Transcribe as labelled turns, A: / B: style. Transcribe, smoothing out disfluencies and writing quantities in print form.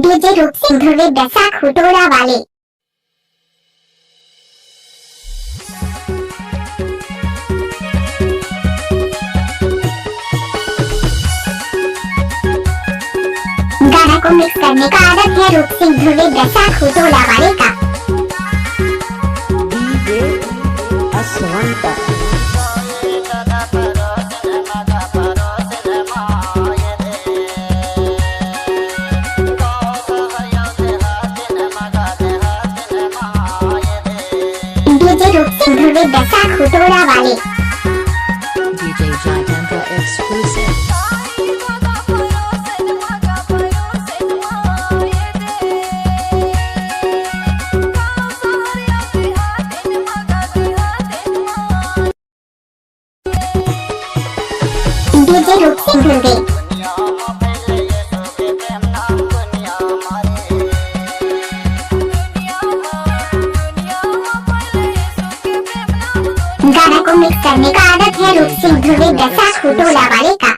A: DJ रूप सिंह ध्रुवे दसा खुटोरा वाले। गाना को मिक्स करने का आदत है रूप सिंह ध्रुवे दसा खुटोरा वाले का।
B: डीजे असवंत
A: डीजे रूप सिंह ध्रुवे दसा खुटोरा वाले।
B: DJ Jitendra exclusive
A: डीजे रूप सिंह ध्रुवे गाना को मिक्स करने का आदत है रूप सिंह ध्रुवे दसा खुटोरा वाले का।